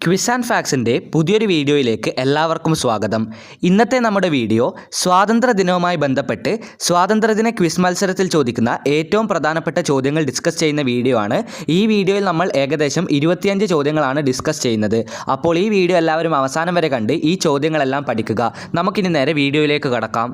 Quiz and ഫാക്സിൻ്റെ പുതിയൊരു വീഡിയോയിലേക്ക് എല്ലാവർക്കും സ്വാഗതം. ഇന്നത്തെ നമ്മുടെ വീഡിയോ സ്വാതന്ത്ര്യ ദിനവുമായി ബന്ധപ്പെട്ട് സ്വാതന്ത്ര്യദിന ക്വിസ് മത്സരത്തിൽ ചോദിക്കുന്ന ഏറ്റവും പ്രധാനപ്പെട്ട ചോദ്യങ്ങൾ ഡിസ്കസ് ചെയ്യുന്ന വീഡിയോ ആണ്. ഈ വീഡിയോയിൽ നമ്മൾ ഏകദേശം 25 ചോദ്യങ്ങളാണ് ഡിസ്കസ് ചെയ്യുന്നത്. അപ്പോൾ ഈ വീഡിയോ എല്ലാവരും അവസാനം വരെ കണ്ട് ഈ ചോദ്യങ്ങളെല്ലാം പഠിക്കുക. നമുക്കിനി നേരെ വീഡിയോയിലേക്ക് കടക്കാം.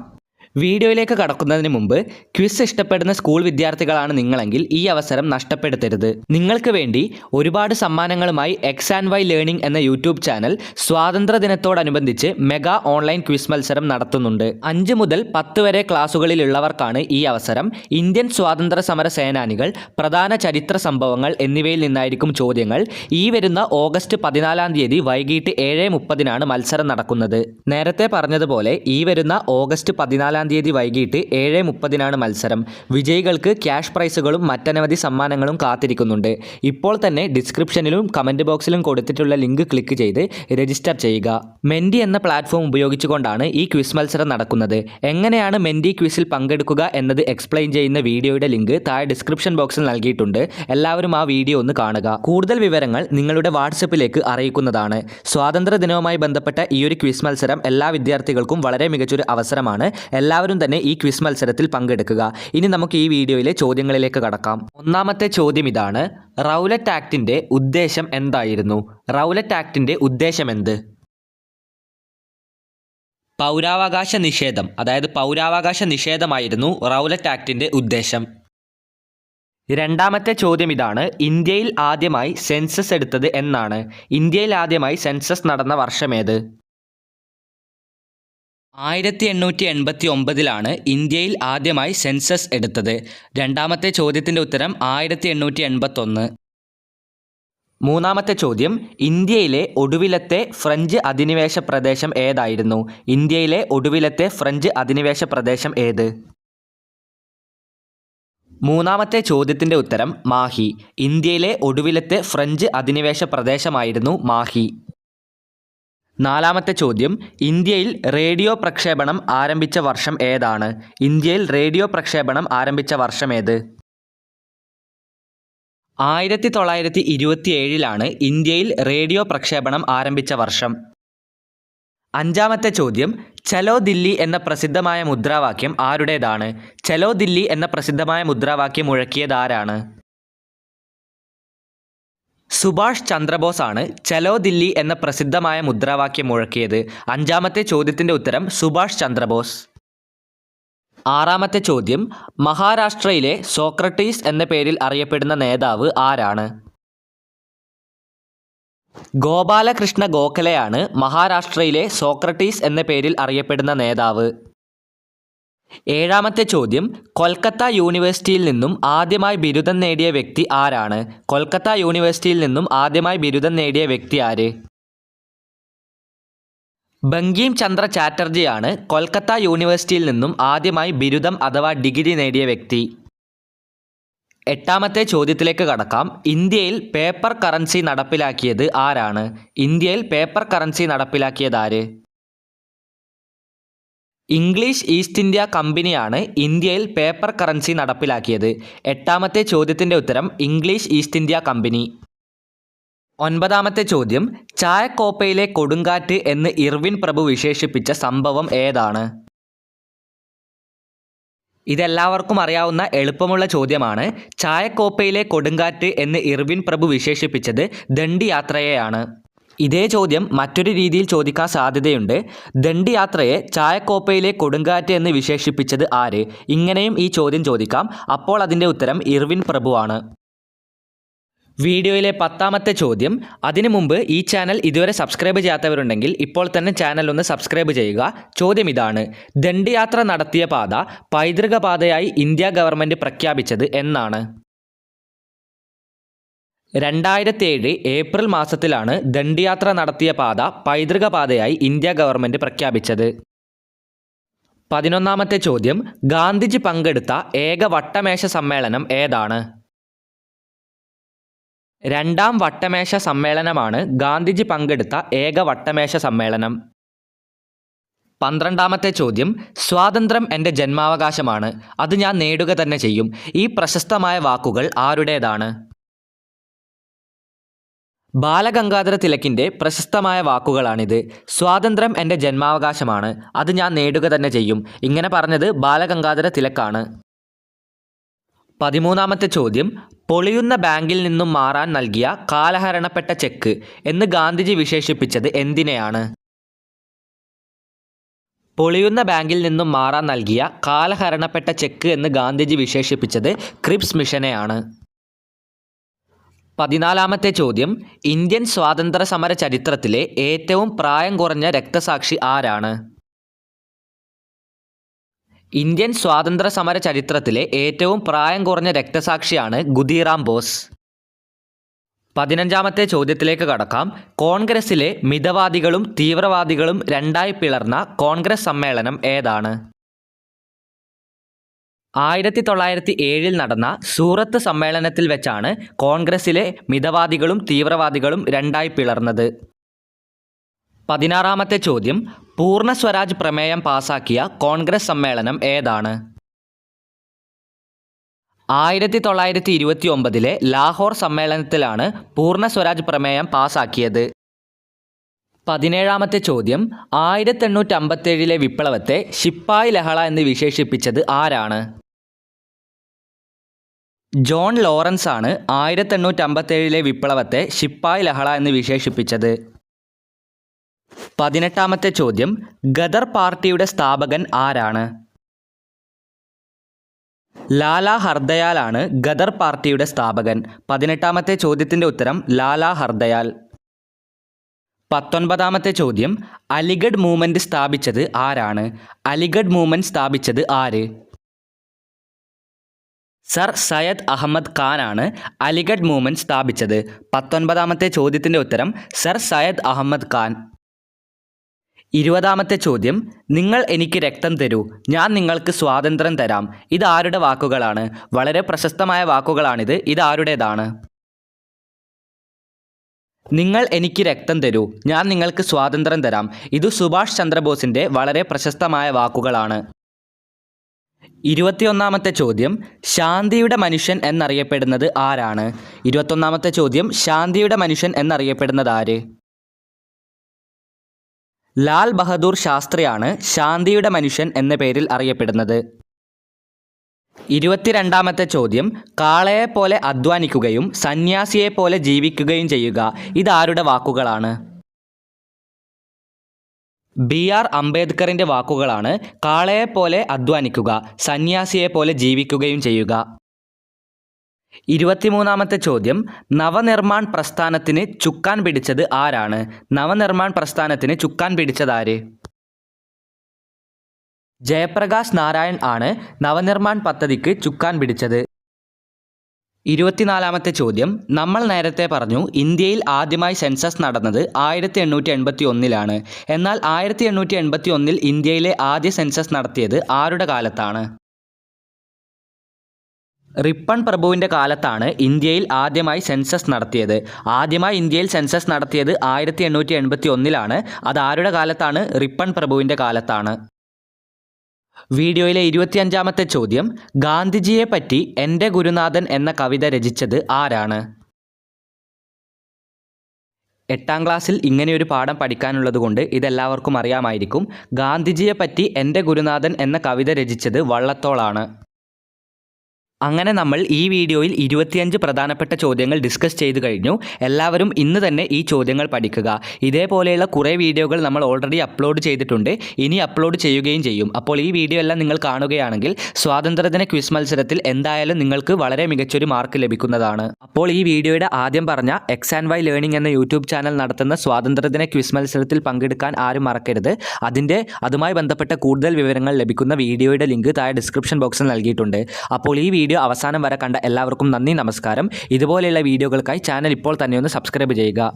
വീഡിയോയിലേക്ക് കടക്കുന്നതിന് മുമ്പ് ക്വിസ് ഇഷ്ടപ്പെടുന്ന സ്കൂൾ വിദ്യാർത്ഥികളാണ് നിങ്ങളെങ്കിൽ ഈ അവസരം നഷ്ടപ്പെടുത്തരുത്. നിങ്ങൾക്ക് വേണ്ടി ഒരുപാട് സമ്മാനങ്ങളുമായി എക്സ് ആൻഡ് വൈ ലേണിംഗ് എന്ന യൂട്യൂബ് ചാനൽ സ്വാതന്ത്ര്യ ദിനത്തോടനുബന്ധിച്ച് മെഗാ ഓൺലൈൻ ക്വിസ് മത്സരം നടത്തുന്നുണ്ട്. 5 മുതൽ 10 വരെ ക്ലാസ്സുകളിലുള്ളവർക്കാണ് ഈ അവസരം. ഇന്ത്യൻ സ്വാതന്ത്ര്യ സമര സേനാനികൾ, പ്രധാന ചരിത്ര സംഭവങ്ങൾ എന്നിവയിൽ നിന്നായിരിക്കും ചോദ്യങ്ങൾ. ഈ വരുന്ന ഓഗസ്റ്റ് 14-ാം തീയതി വൈകിട്ട് 7:30 മത്സരം നടക്കുന്നത്. നേരത്തെ പറഞ്ഞതുപോലെ ഈ വരുന്ന ഓഗസ്റ്റ് 14-ാം തീയതി വൈകിട്ട് 7:30 മത്സരം. വിജയികൾക്ക് ക്യാഷ് പ്രൈസുകളും മറ്റനവധി സമ്മാനങ്ങളും കാത്തിരിക്കുന്നുണ്ട്. ഇപ്പോൾ തന്നെ ഡിസ്ക്രിപ്ഷനിലും കമൻറ്റ് ബോക്സിലും കൊടുത്തിട്ടുള്ള ലിങ്ക് ക്ലിക്ക് ചെയ്ത് രജിസ്റ്റർ ചെയ്യുക. മെൻഡി എന്ന പ്ലാറ്റ്ഫോം ഉപയോഗിച്ചുകൊണ്ടാണ് ഈ ക്വിസ് മത്സരം നടക്കുന്നത്. എങ്ങനെയാണ് മെൻഡി ക്വിസിൽ പങ്കെടുക്കുക എന്നത് എക്സ്പ്ലെയിൻ ചെയ്യുന്ന വീഡിയോയുടെ ലിങ്ക് താഴെ ഡിസ്ക്രിപ്ഷൻ ബോക്സിൽ നൽകിയിട്ടുണ്ട്. എല്ലാവരും ആ വീഡിയോ ഒന്ന് കാണുക. കൂടുതൽ വിവരങ്ങൾ നിങ്ങളുടെ വാട്സപ്പിലേക്ക് അറിയിക്കുന്നതാണ്. സ്വാതന്ത്ര്യ ദിനവുമായി ബന്ധപ്പെട്ട ഈ ഒരു ക്വിസ് മത്സരം എല്ലാ വിദ്യാർത്ഥികൾക്കും വളരെ മികച്ചൊരു അവസരമാണ്. എല്ലാവരും തന്നെ ഈ ക്വിസ് മത്സരത്തിൽ പങ്കെടുക്കുക. ഇനി നമുക്ക് ഈ വീഡിയോയിലെ ചോദ്യങ്ങളിലേക്ക് കടക്കാം. ഒന്നാമത്തെ ചോദ്യം ഇതാണ്: റൗലറ്റ് ആക്ടിന്റെ ഉദ്ദേശം എന്തായിരുന്നു? റൗലറ്റ് ആക്ടിന്റെ ഉദ്ദേശം എന്ത്? പൗരാവകാശ നിഷേധം, അതായത് പൗരാവകാശ നിഷേധമായിരുന്നു റൗലറ്റ് ആക്ടിന്റെ ഉദ്ദേശം. രണ്ടാമത്തെ ചോദ്യം ഇതാണ്: ഇന്ത്യയിൽ ആദ്യമായി സെൻസസ് എടുത്തത് എന്നാണ്? ഇന്ത്യയിൽ ആദ്യമായി സെൻസസ് നടന്ന വർഷമേത്? 1889 ഇന്ത്യയിൽ ആദ്യമായി സെൻസസ് എടുത്തത്. രണ്ടാമത്തെ ചോദ്യത്തിൻ്റെ ഉത്തരം 1881. മൂന്നാമത്തെ ചോദ്യം: ഇന്ത്യയിലെ ഒടുവിലത്തെ ഫ്രഞ്ച് അധിനിവേശ പ്രദേശം ഏതായിരുന്നു? ഇന്ത്യയിലെ ഒടുവിലത്തെ ഫ്രഞ്ച് അധിനിവേശ പ്രദേശം ഏത്? മൂന്നാമത്തെ ചോദ്യത്തിൻ്റെ ഉത്തരം മാഹി. ഇന്ത്യയിലെ ഒടുവിലത്തെ ഫ്രഞ്ച് അധിനിവേശ പ്രദേശമായിരുന്നു മാഹി. നാലാമത്തെ ചോദ്യം: ഇന്ത്യയിൽ റേഡിയോ പ്രക്ഷേപണം ആരംഭിച്ച വർഷം ഏതാണ്? ഇന്ത്യയിൽ റേഡിയോ പ്രക്ഷേപണം ആരംഭിച്ച വർഷമേത്? 1927 ഇന്ത്യയിൽ റേഡിയോ പ്രക്ഷേപണം ആരംഭിച്ച വർഷം. അഞ്ചാമത്തെ ചോദ്യം: ചലോ ദില്ലി എന്ന പ്രസിദ്ധമായ മുദ്രാവാക്യം ആരുടേതാണ്? ചലോ ദില്ലി എന്ന പ്രസിദ്ധമായ മുദ്രാവാക്യം മുഴക്കിയത് ആരാണ്? സുഭാഷ് ചന്ദ്രബോസ് ആണ് ചലോ ദില്ലി എന്ന പ്രസിദ്ധമായ മുദ്രാവാക്യം മുഴക്കിയത്. അഞ്ചാമത്തെ ചോദ്യത്തിൻ്റെ ഉത്തരം സുഭാഷ് ചന്ദ്രബോസ്. ആറാമത്തെ ചോദ്യം: മഹാരാഷ്ട്രയിലെ സോക്രട്ടീസ് എന്ന പേരിൽ അറിയപ്പെടുന്ന നേതാവ് ആരാണ്? ഗോപാലകൃഷ്ണ ഗോഖലെയാണ് മഹാരാഷ്ട്രയിലെ സോക്രട്ടീസ് എന്ന പേരിൽ അറിയപ്പെടുന്ന നേതാവ്. ഏഴാമത്തെ ചോദ്യം: കൊൽക്കത്ത യൂണിവേഴ്സിറ്റിയിൽ നിന്നും ആദ്യമായി ബിരുദം നേടിയ വ്യക്തി ആരാണ്? കൊൽക്കത്ത യൂണിവേഴ്സിറ്റിയിൽ നിന്നും ആദ്യമായി ബിരുദം നേടിയ വ്യക്തി ആര്? ബങ്കിം ചന്ദ്ര ചാറ്റർജിയാണ് കൊൽക്കത്ത യൂണിവേഴ്സിറ്റിയിൽ നിന്നും ആദ്യമായി ബിരുദം അഥവാ ഡിഗ്രി നേടിയ വ്യക്തി. എട്ടാമത്തെ ചോദ്യത്തിലേക്ക് കടക്കാം. ഇന്ത്യയിൽ പേപ്പർ കറൻസി നടപ്പിലാക്കിയത് ആരാണ്? ഇന്ത്യയിൽ പേപ്പർ കറൻസി നടപ്പിലാക്കിയത് ആര്? ഇംഗ്ലീഷ് ഈസ്റ്റ് ഇന്ത്യ കമ്പനിയാണ് ഇന്ത്യയിൽ പേപ്പർ കറൻസി നടപ്പിലാക്കിയത്. എട്ടാമത്തെ ചോദ്യത്തിൻ്റെ ഉത്തരം ഇംഗ്ലീഷ് ഈസ്റ്റ് ഇന്ത്യ കമ്പനി. ഒൻപതാമത്തെ ചോദ്യം: ചായക്കോപ്പയിലെ കൊടുങ്കാറ്റ് എന്ന് ഇർവിൻ പ്രഭു വിശേഷിപ്പിച്ച സംഭവം ഏതാണ്? ഇതെല്ലാവർക്കും അറിയാവുന്ന എളുപ്പമുള്ള ചോദ്യമാണ്. ചായക്കോപ്പയിലെ കൊടുങ്കാറ്റ് എന്ന് ഇർവിൻ പ്രഭു വിശേഷിപ്പിച്ചത് ദണ്ഡി യാത്രയെയാണ്. ഇതേ ചോദ്യം മറ്റൊരു രീതിയിൽ ചോദിക്കാൻ സാധ്യതയുണ്ട്. ദണ്ഡി യാത്രയെ ചായക്കോപ്പയിലെ കൊടുങ്കാറ്റ് എന്ന് വിശേഷിപ്പിച്ചത് ആര്? ഇങ്ങനെയും ഈ ചോദ്യം ചോദിക്കാം. അപ്പോൾ അതിൻ്റെ ഉത്തരം ഇർവിൻ പ്രഭുവാണ്. വീഡിയോയിലെ 10ാമത്തെ ചോദ്യം. അതിനു മുമ്പ് ഈ ചാനൽ ഇതുവരെ സബ്സ്ക്രൈബ് ചെയ്യാത്തവരുണ്ടെങ്കിൽ ഇപ്പോൾ തന്നെ ചാനൽ ഒന്ന് സബ്സ്ക്രൈബ് ചെയ്യുക. ചോദ്യം ഇതാണ്: ദണ്ഡി യാത്ര നടത്തിയ പാത പൈതൃക പാതയായി ഇന്ത്യ ഗവൺമെൻറ് പ്രഖ്യാപിച്ചത് എന്നാണ്? 2007 ഏപ്രിൽ മാസത്തിലാണ് ദണ്ഡിയാത്ര നടത്തിയ പാത പൈതൃക പാതയായി ഇന്ത്യ ഗവൺമെൻറ് പ്രഖ്യാപിച്ചത്. 11ാമത്തെ ചോദ്യം: ഗാന്ധിജി പങ്കെടുത്ത ഏക വട്ടമേശ സമ്മേളനം ഏതാണ്? രണ്ടാം വട്ടമേശ സമ്മേളനമാണ് ഗാന്ധിജി പങ്കെടുത്ത ഏക വട്ടമേശ സമ്മേളനം. 12ാമത്തെ ചോദ്യം: സ്വാതന്ത്ര്യം എൻ്റെ ജന്മാവകാശമാണ്, അത് ഞാൻ നേടുക തന്നെ ചെയ്യും. ഈ പ്രശസ്തമായ വാക്കുകൾ ആരുടേതാണ്? ബാലഗംഗാധര തിലകിൻ്റെ പ്രശസ്തമായ വാക്കുകളാണിത്. സ്വാതന്ത്ര്യം എൻ്റെ ജന്മാവകാശമാണ്, അത് ഞാൻ നേടുക തന്നെ ചെയ്യും. ഇങ്ങനെ പറഞ്ഞത് ബാലഗംഗാധര തിലകാണ്. 13ാമത്തെ ചോദ്യം, പൊളിയുന്ന ബാങ്കിൽ നിന്നും മാറാൻ നൽകിയ കാലഹരണപ്പെട്ട ചെക്ക് എന്ന് ഗാന്ധിജി വിശേഷിപ്പിച്ചത് എന്തിനെയാണ്? പൊളിയുന്ന ബാങ്കിൽ നിന്നും മാറാൻ നൽകിയ കാലഹരണപ്പെട്ട ചെക്ക് എന്ന് ഗാന്ധിജി വിശേഷിപ്പിച്ചത് ക്രിപ്സ് മിഷനെയാണ്. 14ാമത്തെ ചോദ്യം, ഇന്ത്യൻ സ്വാതന്ത്ര്യ സമര ചരിത്രത്തിലെ ഏറ്റവും പ്രായം കുറഞ്ഞ രക്തസാക്ഷി ആരാണ്? ഇന്ത്യൻ സ്വാതന്ത്ര്യ സമര ചരിത്രത്തിലെ ഏറ്റവും പ്രായം കുറഞ്ഞ രക്തസാക്ഷിയാണ് ഖുദീറാം ബോസ്. 15ാമത്തെ ചോദ്യത്തിലേക്ക് കടക്കാം. കോൺഗ്രസിലെ മിതവാദികളും തീവ്രവാദികളും രണ്ടായി പിളർന്ന കോൺഗ്രസ് സമ്മേളനം ഏതാണ്? 1907 നടന്ന സൂറത്ത് സമ്മേളനത്തിൽ വെച്ചാണ് കോൺഗ്രസിലെ മിതവാദികളും തീവ്രവാദികളും രണ്ടായി പിളർന്നത്. 16ാമത്തെ ചോദ്യം, പൂർണ്ണ സ്വരാജ് പ്രമേയം പാസാക്കിയ കോൺഗ്രസ് സമ്മേളനം ഏതാണ്? 1929 ലാഹോർ സമ്മേളനത്തിലാണ് പൂർണ്ണ സ്വരാജ് പ്രമേയം പാസാക്കിയത്. 17ാമത്തെ ചോദ്യം, 1857 വിപ്ലവത്തെ ശിപ്പായി ലഹള എന്ന് വിശേഷിപ്പിച്ചത് ആരാണ്? ജോൺ ലോറൻസ് ആണ് 1857 വിപ്ലവത്തെ ശിപ്പായി ലഹള എന്ന് വിശേഷിപ്പിച്ചത്. 18ാമത്തെ ചോദ്യം, ഗദർ പാർട്ടിയുടെ സ്ഥാപകൻ ആരാണ്? ലാലാ ഹർദയാലാണ് ഗദർ പാർട്ടിയുടെ സ്ഥാപകൻ. 18ാമത്തെ ചോദ്യത്തിൻ്റെ ഉത്തരം ലാലാ ഹർദയാൽ. 19ാമത്തെ ചോദ്യം, അലിഗഡ് മൂവ്മെൻറ്റ് സ്ഥാപിച്ചത് ആരാണ്? അലിഗഡ് മൂവ്മെൻറ്റ് സ്ഥാപിച്ചത് ആര്? സർ സയ്യദ് അഹമ്മദ് ഖാൻ ആണ് അലിഗഡ് മൂവ്മെൻറ്റ് സ്ഥാപിച്ചത്. 19ാമത്തെ ചോദ്യത്തിൻ്റെ ഉത്തരം സർ സയ്യദ് അഹമ്മദ് ഖാൻ. 20ാമത്തെ ചോദ്യം, നിങ്ങൾ എനിക്ക് രക്തം തരൂ, ഞാൻ നിങ്ങൾക്ക് സ്വാതന്ത്ര്യം തരാം. ഇതാരുടെ വാക്കുകളാണ്? വളരെ പ്രശസ്തമായ വാക്കുകളാണിത്. ഇതാരുടേതാണ്? നിങ്ങൾ എനിക്ക് രക്തം തരൂ, ഞാൻ നിങ്ങൾക്ക് സ്വാതന്ത്ര്യം തരാം. ഇത് സുഭാഷ് ചന്ദ്രബോസിൻ്റെ വളരെ പ്രശസ്തമായ വാക്കുകളാണ്. 21ാമത്തെ ചോദ്യം, ശാന്തിയുടെ മനുഷ്യൻ എന്നറിയപ്പെടുന്നത് ആരാണ്? 21ാമത്തെ ചോദ്യം, ശാന്തിയുടെ മനുഷ്യൻ എന്നറിയപ്പെടുന്നത് ആര്? ലാൽ ബഹദൂർ ശാസ്ത്രിയാണ് ശാന്തിയുടെ മനുഷ്യൻ എന്ന പേരിൽ അറിയപ്പെടുന്നത്. 22ാമത്തെ ചോദ്യം, കാളയെപ്പോലെ അധ്വാനിക്കുകയും സന്യാസിയെപ്പോലെ ജീവിക്കുകയും ചെയ്യുക. ഇതാരുടെ വാക്കുകളാണ്? BR അംബേദ്കറിൻ്റെ വാക്കുകളാണ്. കാളയെപ്പോലെ അധ്വാനിക്കുക, സന്യാസിയെപ്പോലെ ജീവിക്കുകയും ചെയ്യുക. 23ാമത്തെ ചോദ്യം, നവനിർമ്മാൺ പ്രസ്ഥാനത്തിന് ചുക്കാൻ പിടിച്ചത് ആരാണ്? നവനിർമ്മാൺ പ്രസ്ഥാനത്തിന് ചുക്കാൻ പിടിച്ചതാര്? ജയപ്രകാശ് നാരായൺ ആണ് നവനിർമ്മാൺ പദ്ധതിക്ക് ചുക്കാൻ പിടിച്ചത്. 24ാമത്തെ ചോദ്യം, നമ്മൾ നേരത്തെ പറഞ്ഞു ഇന്ത്യയിൽ ആദ്യമായി സെൻസസ് നടന്നത് 1881 എന്നാൽ 1881 ഇന്ത്യയിലെ ആദ്യ സെൻസസ് നടത്തിയത് ആരുടെ കാലത്താണ്? റിപ്പൺ പ്രഭുവിൻ്റെ കാലത്താണ് ഇന്ത്യയിൽ ആദ്യമായി സെൻസസ് നടത്തിയത്. ആദ്യമായി ഇന്ത്യയിൽ സെൻസസ് നടത്തിയത് 1881 അത് ആരുടെ കാലത്താണ്? റിപ്പൺ പ്രഭുവിൻ്റെ കാലത്താണ്. വീഡിയോയിലെ 25ാമത്തെ ചോദ്യം, ഗാന്ധിജിയെ പറ്റി എൻ്റെ ഗുരുനാഥൻ എന്ന കവിത രചിച്ചത് ആരാണ്? 8ാം ക്ലാസ്സിൽ ഇങ്ങനെയൊരു പാഠം പഠിക്കാനുള്ളത് കൊണ്ട് ഇതെല്ലാവർക്കും അറിയാമായിരിക്കും. ഗാന്ധിജിയെ പറ്റി എൻ്റെ ഗുരുനാഥൻ എന്ന കവിത രചിച്ചത് വള്ളത്തോളാണ്. അങ്ങനെ നമ്മൾ ഈ വീഡിയോയിൽ 25 പ്രധാനപ്പെട്ട ചോദ്യങ്ങൾ ഡിസ്കസ് ചെയ്തു കഴിഞ്ഞു. എല്ലാവരും ഇന്ന് തന്നെ ഈ ചോദ്യങ്ങൾ പഠിക്കുക. ഇതേപോലെയുള്ള കുറേ വീഡിയോകൾ നമ്മൾ ഓൾറെഡി അപ്ലോഡ് ചെയ്തിട്ടുണ്ട്, ഇനി അപ്ലോഡ് ചെയ്യുകയും ചെയ്യും. അപ്പോൾ ഈ വീഡിയോ എല്ലാം നിങ്ങൾ കാണുകയാണെങ്കിൽ സ്വാതന്ത്ര്യദിന ക്വിസ് മത്സരത്തിൽ എന്തായാലും നിങ്ങൾക്ക് വളരെ മികച്ചൊരു മാർക്ക് ലഭിക്കുന്നതാണ്. അപ്പോൾ ഈ വീഡിയോയുടെ ആദ്യം പറഞ്ഞ X&Y ലേണിംഗ് എന്ന യൂട്യൂബ് ചാനൽ നടത്തുന്ന സ്വാതന്ത്ര്യദിന ക്വിസ് മത്സരത്തിൽ പങ്കെടുക്കാൻ ആരും മറക്കരുത്. അതുമായി ബന്ധപ്പെട്ട കൂടുതൽ വിവരങ്ങൾ ലഭിക്കുന്ന വീഡിയോയുടെ ലിങ്ക് താഴെ ഡിസ്ക്രിപ്ഷൻ ബോക്സിൽ നൽകിയിട്ടുണ്ട്. അപ്പോൾ ഈ വീഡിയോ അവസാനം വരെ കണ്ട എല്ലാവർക്കും നന്ദി, നമസ്കാരം. ഇതുപോലെയുള്ള വീഡിയോകൾക്കായി ചാനൽ ഇപ്പോൾ തന്നെ ഒന്ന് സബ്സ്ക്രൈബ് ചെയ്യുക.